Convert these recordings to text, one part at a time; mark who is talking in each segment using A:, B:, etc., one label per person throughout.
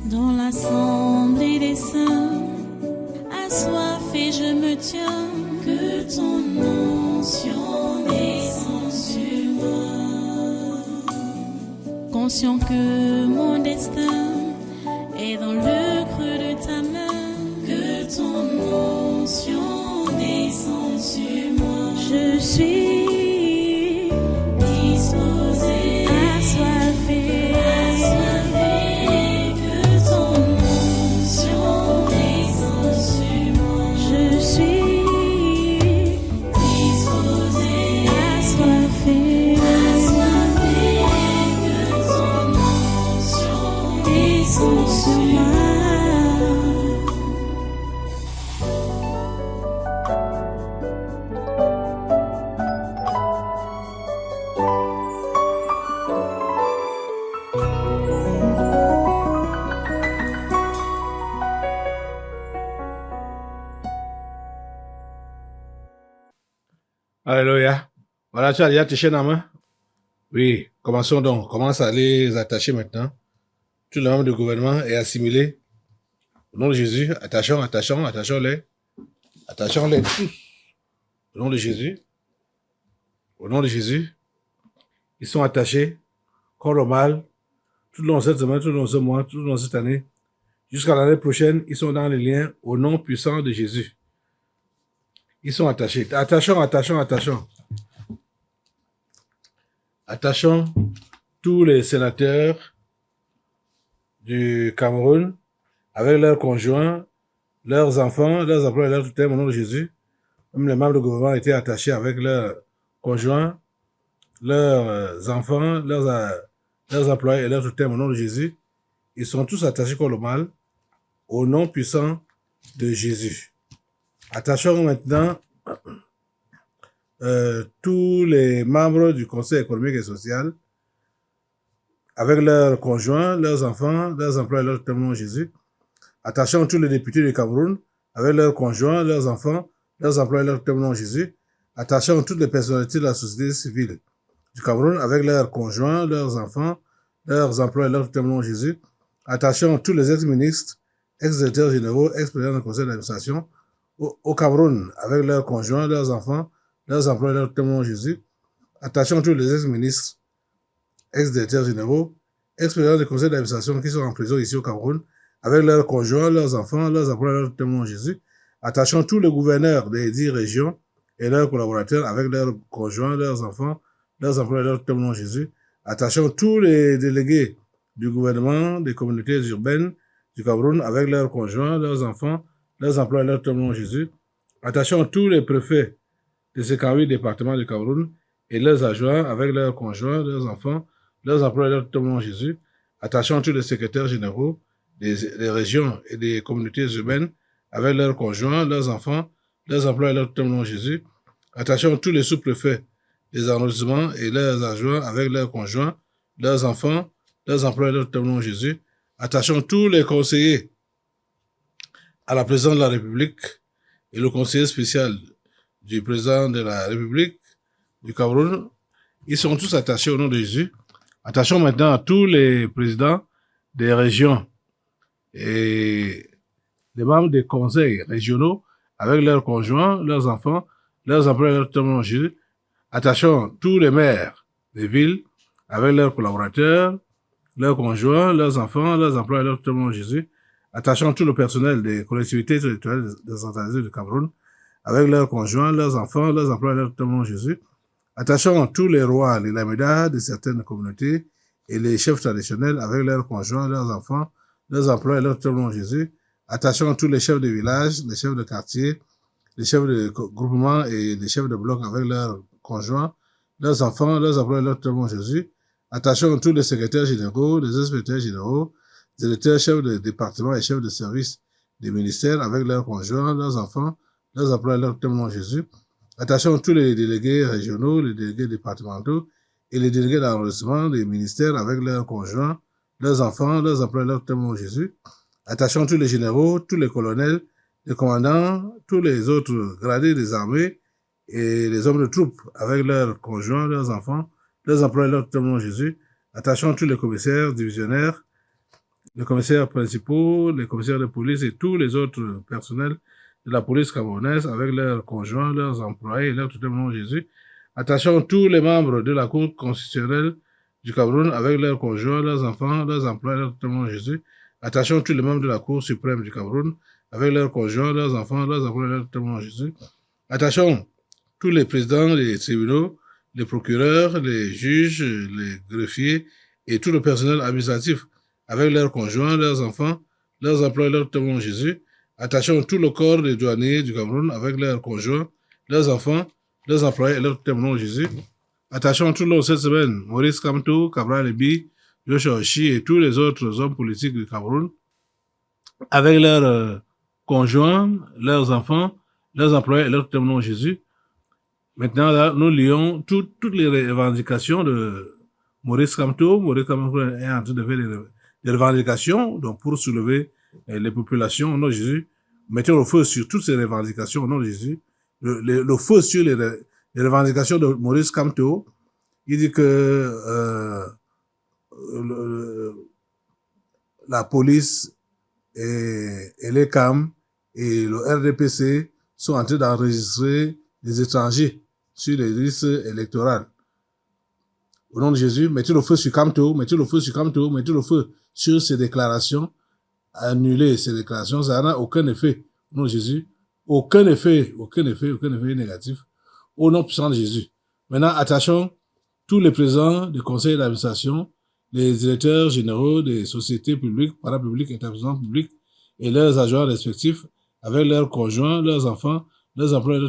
A: Dans l'assemblée des saints, assoiffé je me tiens, que ton onction descende sur moi. Conscient que mon destin est dans le creux de ta main, que ton onction descende sur moi. Je suis disposé, assoiffé, que ton onction descende sur moi. Je suis disposé, assoiffé, que ton onction descende sur moi.
B: Alléluia. Voilà, tu as déjà tes chaînes en main? Oui, commençons donc. Commence à les attacher maintenant. Tout le membre du gouvernement est assimilé. Au nom de Jésus, attachons-les. Attachons-les tous. Au nom de Jésus. Au nom de Jésus. Ils sont attachés, corps au mal, tout le long de cette semaine, tout le long de ce mois, tout le long de cette année. Jusqu'à l'année prochaine, ils sont dans les liens au nom puissant de Jésus. Ils sont attachés. Attachons. Attachons tous les sénateurs du Cameroun avec leurs conjoints, leurs enfants, leurs emplois et leurs tutelles au nom de Jésus. Même les membres du gouvernement étaient attachés avec leurs conjoints, leurs enfants, leurs employés et leurs tutelles au nom de Jésus. Ils sont tous attachés contre le mal au nom puissant de Jésus. Attachons maintenant tous les membres du Conseil économique et social avec leurs conjoints, leurs enfants, leurs emplois et leurs tutelles au nom de Jésus. Attachons tous les députés du Cameroun avec leurs conjoints, leurs enfants, leurs emplois et leurs tutelles au nom de Jésus. Attachons toutes les personnalités de la société civile du Cameroun avec leurs conjoints, leurs enfants, leurs emplois et leurs tutelles au nom de Jésus. Attachons tous les ex-ministres, ex-directeurs généraux, ex-présidents du conseil d'administration au Cameroun avec leurs conjoints, leurs enfants, leurs emplois et leurs tutelles au nom de Jésus. Attachons tous les ex-ministres, ex-directeurs généraux, ex-présidents du conseil d'administration qui sont en prison ici au Cameroun avec leurs conjoints, leurs enfants, leurs emplois et leurs tutelles au nom de Jésus. Attachons tous les gouverneurs des 10 régions et leurs collaborateurs avec leurs conjoints, leurs enfants, leurs emplois et leurs tutelles au nom de Jésus. Attachons tous les délégués du gouvernement des communautés urbaines du Cameroun avec leurs conjoints, leurs enfants, leurs emplois et leurs tutelles au nom de Jésus. Attachons tous les préfets de ces 48 départements du Cameroun et leurs adjoints avec leurs conjoints, leurs enfants, leurs emplois et leurs tutelles au nom de Jésus. Attachons tous les secrétaires généraux des régions et des communautés urbaines avec leurs conjoints, leurs enfants, leurs emplois et leurs tutelles au nom de Jésus. Attachons tous les sous-préfets des arrondissements et leurs adjoints avec leurs conjoints, leurs enfants, leurs emplois et leurs tutelles au nom de Jésus. Attachons tous les conseillers à la présidence de la République et le conseiller spécial du président de la République du Cameroun. Ils sont tous attachés au nom de Jésus. Attachons maintenant à tous les présidents des régions et les membres des conseils régionaux avec leurs conjoints, leurs enfants, leurs emplois et leurs tutelles au nom de Jésus. Attachons tous les maires des villes avec leurs collaborateurs, leurs conjoints, leurs enfants, leurs emplois et leurs tutelles au nom de Jésus. Attachons tout le personnel des collectivités territoriales décentralisées du Cameroun avec leurs conjoints, leurs enfants, leurs emplois et leurs tutelles au nom de Jésus. Attachons tous les rois, les lamédas de certaines communautés et les chefs traditionnels avec leurs conjoints, leurs enfants, leurs emplois et leurs tutelles au nom de Jésus. Attachons tous les chefs de village, les chefs de quartier, les chefs de groupement et les chefs de bloc avec leurs conjoints, leurs enfants, leurs emplois et leurs tutelles au nom de Jésus. Attachons tous les secrétaires généraux, les inspecteurs généraux, directeurs, chefs de département et chefs de service des ministères avec leurs conjoints, leurs enfants, leurs emplois et leurs tutelles au nom de Jésus. Attachons tous les délégués régionaux, les délégués départementaux et les délégués d'arrondissement des ministères avec leurs conjoints, leurs enfants, leurs emplois et leurs tutelles au nom de Jésus. Attachons tous les généraux, tous les colonels, les commandants, tous les autres gradés des armées et les hommes de troupes avec leurs conjoints, leurs enfants, leurs emplois et leurs tutelles au nom de Jésus. Attachons tous les commissaires, divisionnaires les commissaires principaux, les commissaires de police et tous les autres personnels de la police camerounaise avec leurs conjoints, leurs employés et leurs tutelles au nom de Jésus. Attachons tous les membres de la Cour constitutionnelle du Cameroun avec leurs conjoints, leurs enfants, leurs employés et leurs tutelles au nom de Jésus. Attachons tous les membres de la Cour suprême du Cameroun avec leurs conjoints, leurs enfants, leurs employés et leurs tutelles au nom de Jésus. Attachons tous les présidents des tribunaux, les procureurs, les juges, les greffiers et tout le personnel administratif avec leurs conjoints, leurs enfants, leurs employés, leurs témoins de Jésus. Attachons tout le corps des douaniers du Cameroun avec leurs conjoints, leurs enfants, leurs employés et leurs témoins de Jésus. Attachons tout le long de cette semaine Maurice Kamto, Cabral Ebi, Joshua Oshi et tous les autres hommes politiques du Cameroun avec leurs conjoints, leurs enfants, leurs employés et leurs témoins de Jésus. Maintenant, là, nous lions toutes les revendications de Maurice Kamto. Maurice Kamto est en train de faire des revendications donc pour soulever les populations au nom de Jésus. Mettons le feu sur toutes ces revendications au nom de Jésus. Le feu sur les revendications de Maurice Kamto. Il dit que la police et les CAM et le RDPC sont en train d'enregistrer des étrangers sur les listes électorales. Au nom de Jésus, mettez le feu sur Kamto, mettez le feu sur Kamto, mettez le feu sur ces déclarations, annulez ces déclarations, ça n'a aucun effet. Au nom de Jésus, aucun effet négatif. Au nom puissant de Jésus. Maintenant, attachons tous les présidents du conseil d'administration, les directeurs généraux des sociétés publiques, parapubliques, établissements publics et leurs agents respectifs avec leurs conjoints, leurs enfants, leurs employés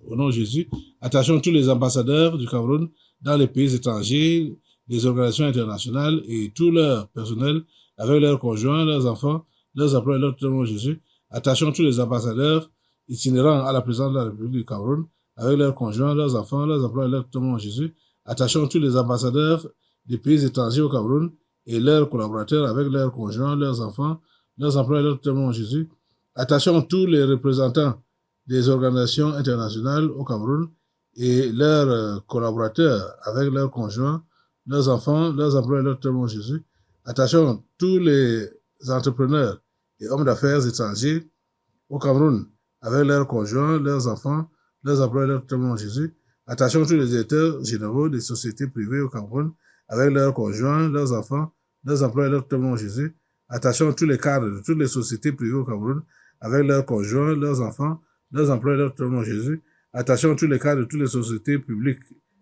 B: au nom de Jésus. Attachons tous les ambassadeurs du Cameroun dans les pays étrangers, les organisations internationales et tout leur personnel avec leurs conjoints, leurs enfants, leurs employés au nom de Jésus. Attachons tous les ambassadeurs itinérants à la présidence de la République du Cameroun avec leurs conjoints, leurs enfants, leurs employés au nom de Jésus. Attachons tous les ambassadeurs des pays étrangers au Cameroun et leurs collaborateurs avec leurs conjoints, leurs enfants, leurs employés au nom de Jésus. Attachons tous les représentants des organisations internationales au Cameroun et leurs collaborateurs avec leurs conjoints, leurs enfants, leurs employés, leurs témoins de Jésus. Attachons tous les entrepreneurs et hommes d'affaires étrangers au Cameroun avec leurs conjoints, leurs enfants, leurs employés, leurs témoins de Jésus. Attachons tous les directeurs généraux des sociétés privées au Cameroun avec leurs conjoints, leurs enfants, leurs employés, leurs témoins de Jésus. Attachons tous les cadres de toutes les sociétés privées au Cameroun avec leurs conjoints, leurs enfants, leurs employés, leurs témoins de Jésus. Attachons tous les cadres de toutes les sociétés publiques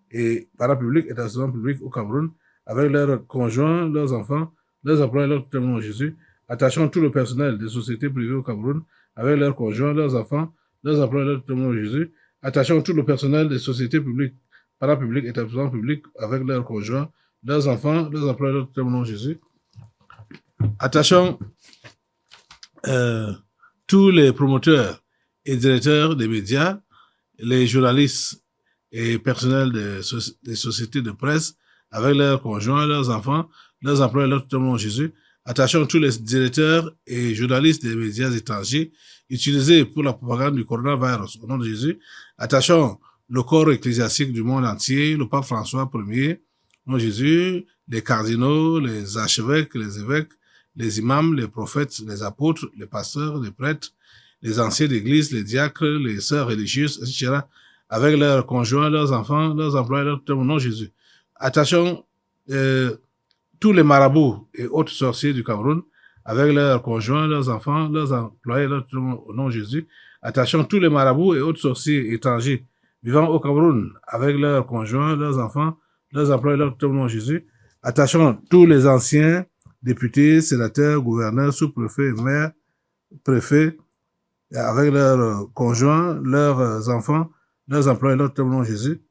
B: et parapubliques et établissements publics au Cameroun avec leurs conjoints, leurs enfants, leurs employés, leurs témoins de Jésus. Attachons tout le personnel des sociétés privées au Cameroun avec leurs conjoints, leurs enfants, leurs employés, leurs témoins de Jésus. Attachons tout le personnel des sociétés publiques, parapubliques et établissements publics avec leurs conjoints, leurs enfants, leurs employés, leurs témoins de Jésus. Attachons tous les promoteurs et directeurs des médias, les journalistes et personnels des sociétés de presse avec leurs conjoints, leurs enfants, leurs employés, leurs témoins de Jésus. Attachons tous les directeurs et journalistes des médias étrangers utilisés pour la propagande du coronavirus au nom de Jésus. Attachons le corps ecclésiastique du monde entier, le pape François Ier, au nom de Jésus, les cardinaux, les archevêques, les évêques, les imams, les prophètes, les apôtres, les pasteurs, les prêtres, les anciens d'église, les diacres, les sœurs religieuses, etc., avec leurs conjoints, leurs enfants, leurs employés, leurs témoins, au nom de Jésus. Attachons tous les marabouts et autres sorciers du Cameroun, avec leurs conjoints, leurs enfants, leurs employés, leurs témoins, au nom de Jésus. Attachons tous les marabouts et autres sorciers étrangers vivant au Cameroun, avec leurs conjoints, leurs enfants, leurs employés, leurs témoins, au nom de Jésus. Attachons tous les anciens députés, sénateurs, gouverneurs, sous-préfets, maires, préfets, avec leurs conjoints, leurs enfants, leurs employés, leurs témoins, au nom de Jésus.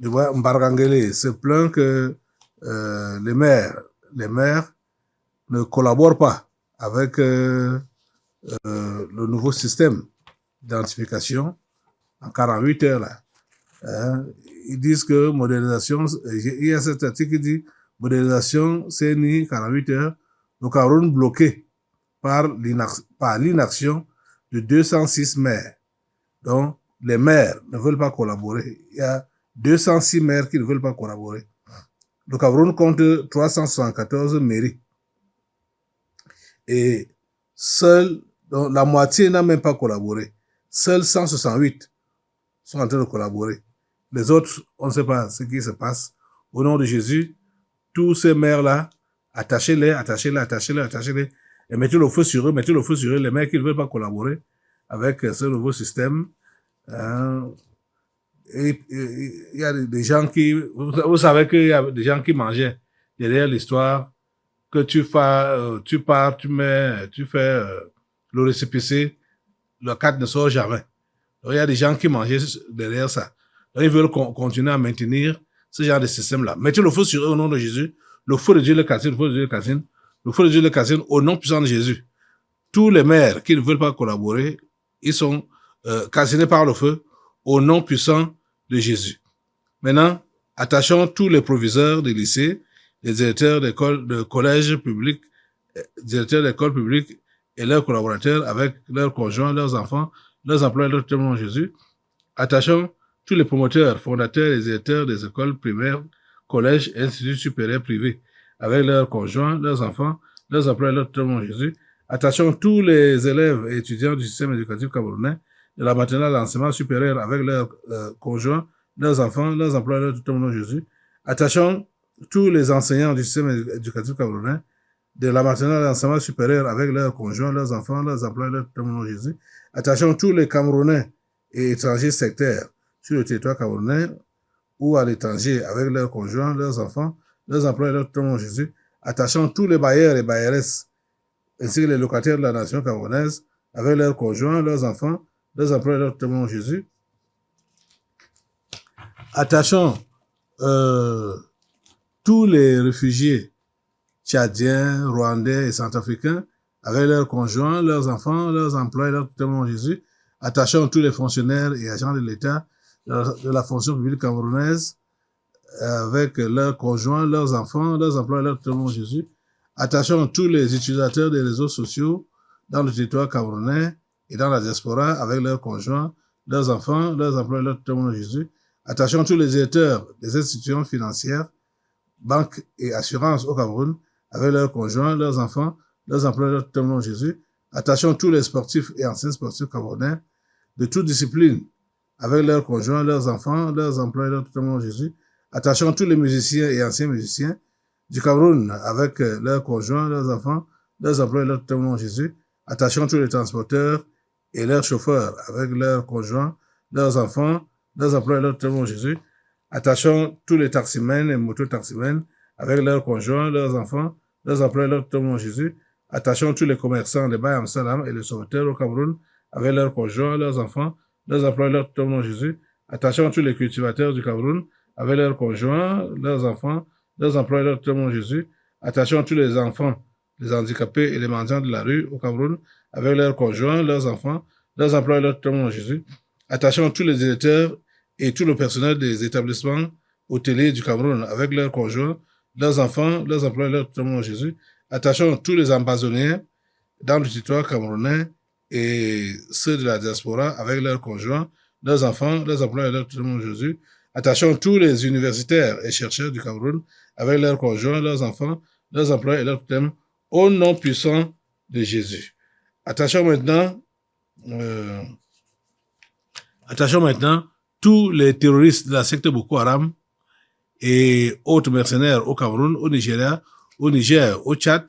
B: Mbargangele se plaint que les maires ne collaborent pas avec le nouveau système d'identification en 48 heures là. Ils disent que modélisation, il y a cet article qui dit modélisation CNI 48 heures, le Cameroun bloqué par l'inaction de 206 maires. Donc, les maires ne veulent pas collaborer. Il y a 206 maires qui ne veulent pas collaborer. Le Cameroun compte 374 mairies. Et donc la moitié n'a même pas collaboré. Seuls 168 sont en train de collaborer. Les autres, on ne sait pas ce qui se passe. Au nom de Jésus, tous ces maires-là, attachez-les, et mettez le feu sur eux, les maires qui ne veulent pas collaborer avec ce nouveau système. Et il y a des gens qui, vous savez qu'il y a des gens qui mangeaient derrière l'histoire, que tu pars, tu fais le récépissé, le cadre ne sort jamais. Donc, il y a des gens qui mangeaient derrière ça. Donc, ils veulent continuer à maintenir ce genre de système-là. Mettez le feu sur eux au nom de Jésus. Le feu de Dieu le cassine, le feu de Dieu le cassine. Le feu de Dieu le cassine au nom puissant de Jésus. Tous les maires qui ne veulent pas collaborer, ils sont cassinés par le feu au nom puissant de Jésus. Maintenant, attachons tous les proviseurs des lycées, les directeurs d'écoles, de collèges publics, directeurs d'écoles publiques et leurs collaborateurs avec leurs conjoints, leurs enfants, leurs employés, leurs témoins de Jésus. Attachons tous les promoteurs, fondateurs et directeurs des écoles primaires, collèges et instituts supérieurs privés avec leurs conjoints, leurs enfants, leurs employés, leurs témoins de Jésus. Attachons tous les élèves et étudiants du système éducatif camerounais, de la maternelle à l'enseignement supérieur avec leurs conjoints, leurs enfants, leurs employés, leurs témoins de Jésus. Attachons tous les enseignants du système éducatif camerounais, de la maternelle à l'enseignement supérieur avec leurs conjoints, leurs enfants, leurs employés, leurs témoins de Jésus. Attachons tous les Camerounais et étrangers sectaires sur le territoire camerounais ou à l'étranger avec leurs conjoints, leurs enfants, leurs employés, leurs témoins de Jésus. Attachons tous les bailleurs et bailleresses ainsi que les locataires de la nation camerounaise avec leurs conjoints, leurs enfants, leurs employés, leurs témoins de Jésus. Attachons tous les réfugiés tchadiens, rwandais et centrafricains avec leurs conjoints, leurs enfants, leurs employés, leurs témoins de Jésus. Attachons tous les fonctionnaires et agents de l'État de la fonction publique camerounaise avec leurs conjoints, leurs enfants, leurs employés, leurs témoins de Jésus. Attachons tous les utilisateurs des réseaux sociaux dans le territoire camerounais et dans la diaspora avec leurs conjoints, leurs enfants, leurs employés, leurs témoins de Jésus. Attachons tous les directeurs des institutions financières, banques et assurances au Cameroun avec leurs conjoints, leurs enfants, leurs employés, leurs témoins de Jésus. Attachons tous les sportifs et anciens sportifs camerounais de toute discipline avec leurs conjoints, leurs enfants, leurs employés, leurs témoins de Jésus. Attachons tous les musiciens et anciens musiciens du Cameroun avec leurs conjoints, leurs enfants, leurs employés, leurs témoins de Jésus. Attachons tous les transporteurs et leurs chauffeurs avec leurs conjoints, leurs enfants, leurs employés, leurs témoins de Jésus. Attachons tous les taximens et mototaximens avec leurs conjoints, leurs enfants, leurs employés, leurs témoins de Jésus. Attachons tous les commerçants des Baye Amsterdam et les sauveteurs au Cameroun avec leurs conjoints, leurs enfants, leurs employés, leurs témoins de Jésus. Attachons tous les cultivateurs du Cameroun avec leurs conjoints, leurs enfants, leurs employés, leurs témoins de Jésus. Attachons tous les enfants, les handicapés et les mendiants de la rue au Cameroun avec leurs conjoints, leurs enfants, leurs employés, leurs témoins de Jésus. Attachons tous les directeurs et tout le personnel des établissements hôteliers du Cameroun avec leurs conjoints, leurs enfants, leurs employés, leurs témoins de Jésus. Attachons tous les ambazoniens dans le territoire camerounais et ceux de la diaspora avec leurs conjoints, leurs enfants, leurs employés, leurs témoins de Jésus. Attachons tous les universitaires et chercheurs du Cameroun avec leurs conjoints, leurs enfants, leurs employés et leurs témoins au nom puissant de Jésus. Attachons maintenant tous les terroristes de la secte Boko Haram et autres mercenaires au Cameroun, au Nigeria, au Niger, au Tchad,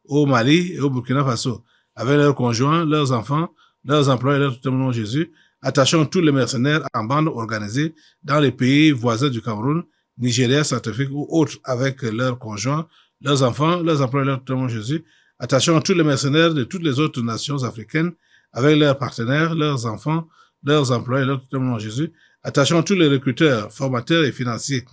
B: au Mali et au Burkina Faso, avec leurs conjoints, leurs enfants, leurs employés, leurs témoins de Jésus. Attachons tous les mercenaires en bande organisée dans les pays voisins du Cameroun, Nigeria, Centrafrique ou autres, avec leurs conjoints, leurs enfants, leurs employés, leurs témoins de Jésus. Attachons tous les mercenaires de toutes les autres nations africaines, avec leurs partenaires, leurs enfants, leurs employés, leurs témoins de Jésus. Attachons tous les recruteurs, formateurs et financiers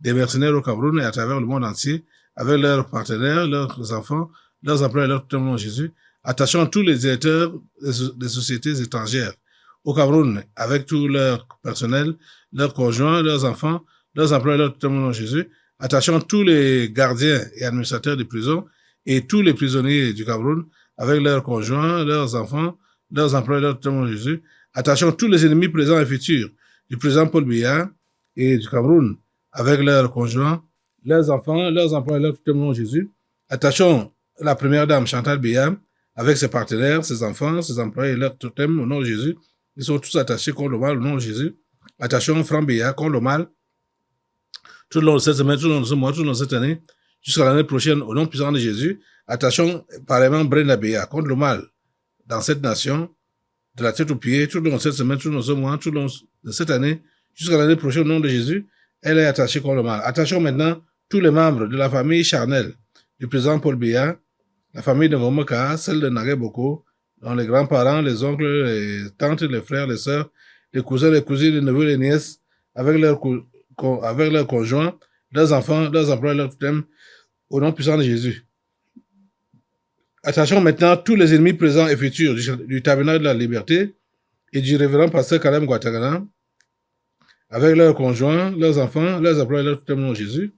B: des mercenaires au Cameroun et à travers le monde entier, avec leurs partenaires, leurs enfants, leurs employés, leurs témoins de Jésus. Attachons tous les directeurs des sociétés étrangères au Cameroun, avec tout leur personnel, leurs conjoints, leurs enfants, leurs employés, leurs témoins de Jésus. Attachons tous les gardiens et administrateurs des prisons et tous les prisonniers du Cameroun, avec leurs conjoints, leurs enfants, leurs employés, leurs témoins de Jésus. Attachons tous les ennemis présents et futurs du président Paul Biya et du Cameroun avec leurs conjoints, leurs enfants, leurs emplois et leurs tutelles au nom de Jésus. Attachons la première dame Chantal Biya avec ses partenaires, ses enfants, ses employés et leurs totems au nom de Jésus. Ils sont tous attachés contre le mal au nom de Jésus. Attachons Franck Biya contre le mal tout le long de cette semaine, tout le long de ce mois, tout le long de cette année, jusqu'à l'année prochaine, au nom puissant de Jésus. Attachons pareillement Brenda Biya contre le mal dans cette nation, de la tête aux pieds, tout le long de cette semaine, tout le long de ce mois, tout le long de cette année, jusqu'à l'année prochaine, au nom de Jésus. Elle est attachée contre le mal. Attachons maintenant tous les membres de la famille charnelle du président Paul Biya, la famille de Momoka, celle de Nagé Boko, dont les grands-parents, les oncles, les tantes, les frères, les sœurs, les cousins, les cousines, les neveux, les nièces, avec leurs conjoints, leurs enfants, leurs emplois, leurs totems, au nom puissant de Jésus. Attachons maintenant tous les ennemis présents et futurs du tabernacle de la liberté et du révérend pasteur Kalem Guatagana, avec leurs conjoints, leurs enfants, leurs emplois, leurs totems, au nom de Jésus.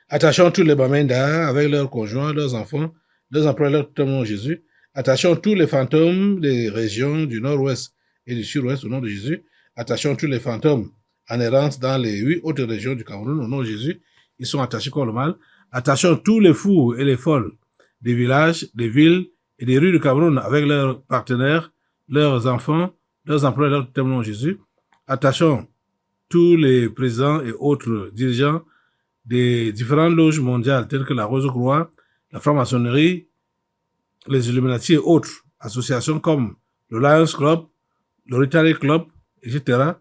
B: Attachons tous les Bamenda avec leurs conjoints, leurs enfants, leurs emplois, leurs totems, au nom de Jésus. Attachons tous les fantômes des régions du nord-ouest et du sud-ouest au nom de Jésus. Attachons tous les fantômes en errance dans les 8 autres régions du Cameroun au nom de Jésus. Ils sont attachés contre le mal. Attachons tous les fous et les folles des villages, des villes et des rues du Cameroun avec leurs partenaires, leurs enfants, leurs emplois, leurs totems au nom de Jésus. Attachons tous les présidents et autres dirigeants des différentes loges mondiales telles que la Rose-Croix, la franc-maçonnerie, les Illuminati et autres associations comme le Lions Club, le Rotary Club, etc.,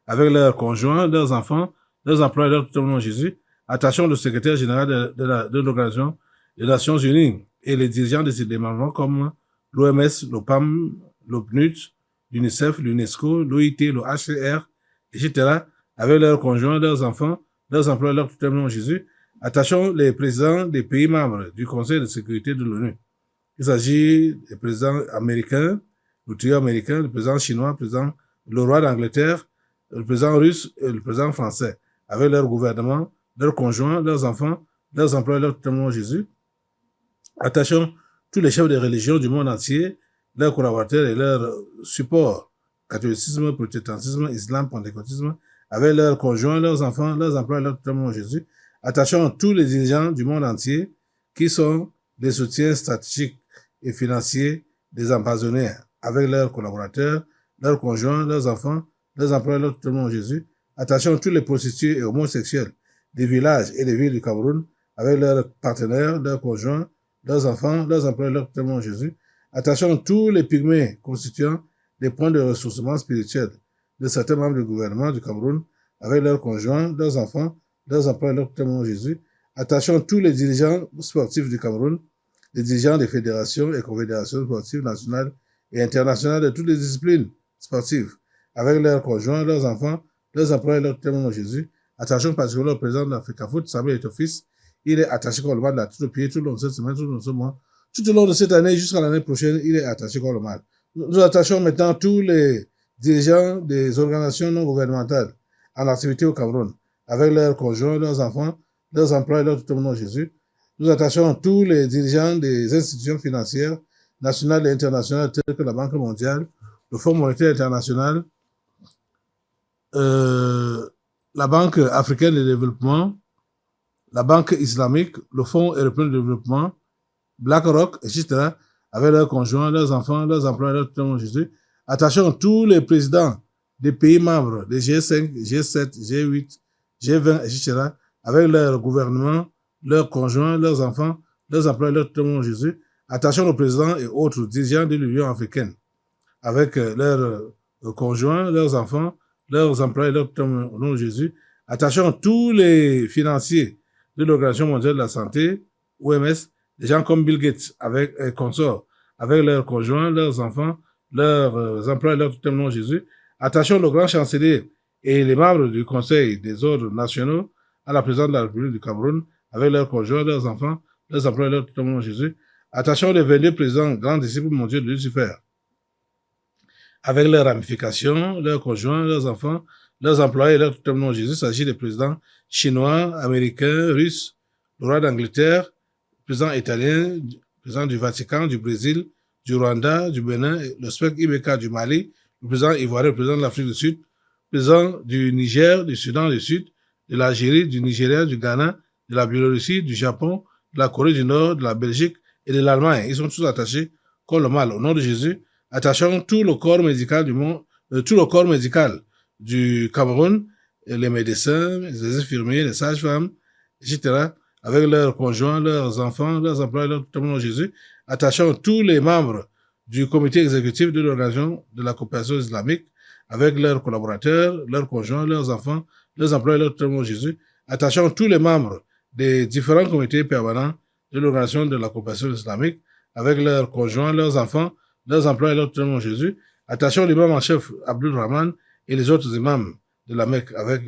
B: avec leurs conjoints, leurs enfants, leurs emplois, leurs tutelles au nom de Jésus. Attachons le secrétaire général de l'Organisation des Nations Unies et les dirigeants des démembrements comme l'OMS, l'OPAM, l'OPNUD, l'UNICEF, l'UNESCO, l'OIT, le HCR, etc., avec leurs conjoints, leurs enfants, leurs emplois, leurs tutelles au nom de Jésus. Attachons les présidents des pays membres du Conseil de sécurité de l'ONU. Il s'agit des présidents américains, le trio américain, le président chinois, le roi d'Angleterre, le président russe et le président français, avec leur gouvernement, leurs conjoints, leurs enfants, leurs emplois, leurs tutelles au nom de Jésus. Attachons tous les chefs des religions du monde entier, leurs collaborateurs et leurs supports, catholicisme, protestantisme, islam, pentecôtisme, avec leurs conjoints, leurs enfants, leurs emplois, leurs tutelles au nom de Jésus. Attachons tous les dirigeants du monde entier qui sont des soutiens stratégiques et financiers des empoisonnés, avec leurs collaborateurs, leurs conjoints, leurs enfants, leurs emplois, leurs tutelles au nom de Jésus. Attachons tous les prostitués et homosexuels des villages et des villes du Cameroun, avec leurs partenaires, leurs conjoints, leurs enfants, leurs emplois, leurs tutelles au nom de Jésus. Attachons tous les pygmées constituant des points de ressourcement spirituel de certains membres du gouvernement du Cameroun, avec leurs conjoints, leurs enfants, leurs emplois, leurs tutelles au nom de Jésus. Attachons tous les dirigeants sportifs du Cameroun, les dirigeants des fédérations et confédérations sportives nationales et internationales de toutes les disciplines sportives, avec leurs conjoints, leurs enfants, leurs emplois et leurs tutelles au nom de Jésus. Attachons particulièrement au président de l'Africa Foot, Samuel Eto'o-Fils. Il est attaché contre le mal de la tête aux pieds tout le long de cette semaine, tout le long de ce mois, tout au long de cette année jusqu'à l'année prochaine. Il est attaché contre le mal. Nous attachons maintenant tous les dirigeants des organisations non gouvernementales en activité au Cameroun, avec leurs conjoints, leurs enfants, leurs emplois et leurs tutelles au nom de Jésus. Nous attachons tous les dirigeants des institutions financières nationales et internationales telles que la Banque mondiale, le Fonds monétaire international, la Banque africaine de développement, la Banque islamique, le Fonds européen de développement, BlackRock, etc., avec leurs conjoints, leurs enfants, leurs emplois, leurs tutelles au nom de Jésus. Attachons tous les présidents des pays membres des G5, G7, G8, G20, etc., avec leur gouvernement, leurs conjoints, leurs enfants, leurs emplois, leurs tutelles au nom de Jésus. Attachons nos présidents et autres dirigeants de l'Union africaine, avec leurs conjoints, leurs enfants, leurs emplois et leurs tutelles au nom de Jésus. Attachons tous les financiers de l'Organisation mondiale de la santé, OMS, des gens comme Bill Gates, avec consorts, avec leurs conjoints, leurs enfants, leurs emplois et leurs tutelles au nom de Jésus. Attachons le grand chancelier et les membres du Conseil des ordres nationaux à la présidence de la République du Cameroun, avec leurs conjoints, leurs enfants, leurs emplois et leurs tutelles au nom de Jésus. Attachons les 22 présidents grands disciples mondiaux de Lucifer, avec leurs ramifications, leurs conjoints, leurs enfants, leurs employés et leurs tutelles au nom de Jésus. Il s'agit des présidents chinois, américains, russes, le roi d'Angleterre, le président italien, le président du Vatican, du Brésil, du Rwanda, du Bénin, le spectre Ibeka du Mali, le président ivoirien, le président de l'Afrique du Sud, présents du Niger, du Soudan du Sud, de l'Algérie, du Nigeria, du Ghana, de la Biélorussie, du Japon, de la Corée du Nord, de la Belgique et de l'Allemagne. Ils sont tous attachés contre le mal. Au nom de Jésus, attachons tout le corps médical du monde, tout le corps médical du Cameroun, les médecins, les infirmiers, les sages-femmes, etc., avec leurs conjoints, leurs enfants, leurs employés, au nom de Jésus. Attachons tous les membres du comité exécutif de l'organisation de la coopération islamique, avec leurs collaborateurs, leurs conjoints, leurs enfants, leurs employés, au nom de Jésus. Attachons tous les membres des différents comités permanents de l'organisation de la coopération islamique, avec leurs conjoints, leurs enfants, leurs employés, au nom de Jésus. Attachons l'imam en chef Abdul Rahman et les autres imams de la Mecque avec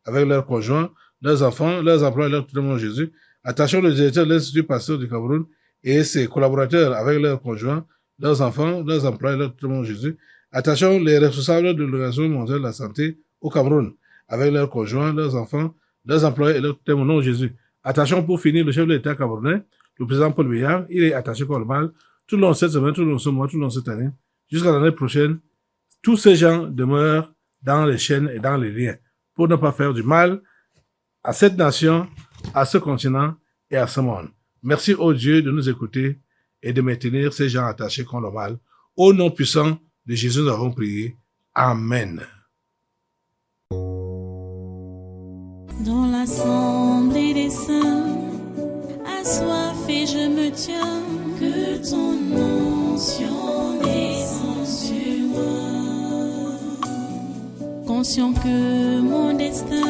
B: leurs conjoints, leurs enfants, leurs employés, au nom de Jésus. Attachons le directeur de l'Institut Pasteur du Cameroun et ses collaborateurs avec leurs conjoints, leurs enfants, leurs employés, au nom de Jésus. Attachons les responsables de l'Organisation mondiale de la santé au Cameroun avec leurs conjoints, leurs enfants, leurs employés, au nom de Jésus. Attachons pour finir le chef de l'État camerounais, le président Paul Biya. Il est attaché contre le mal tout le long de cette semaine, tout le long de ce mois, tout le long de cette année, jusqu'à l'année prochaine. Tous ces gens demeurent dans les chaînes et dans les liens pour ne pas faire du mal à cette nation, à ce continent et à ce monde. Merci au Dieu de nous écouter et de maintenir ces gens attachés contre le mal. Au nom puissant de Jésus, nous avons prié. Amen.
A: Dans l'assemblée des saints, assoiffé je me tiens, que ton onction descende sur moi. Conscient que mon destin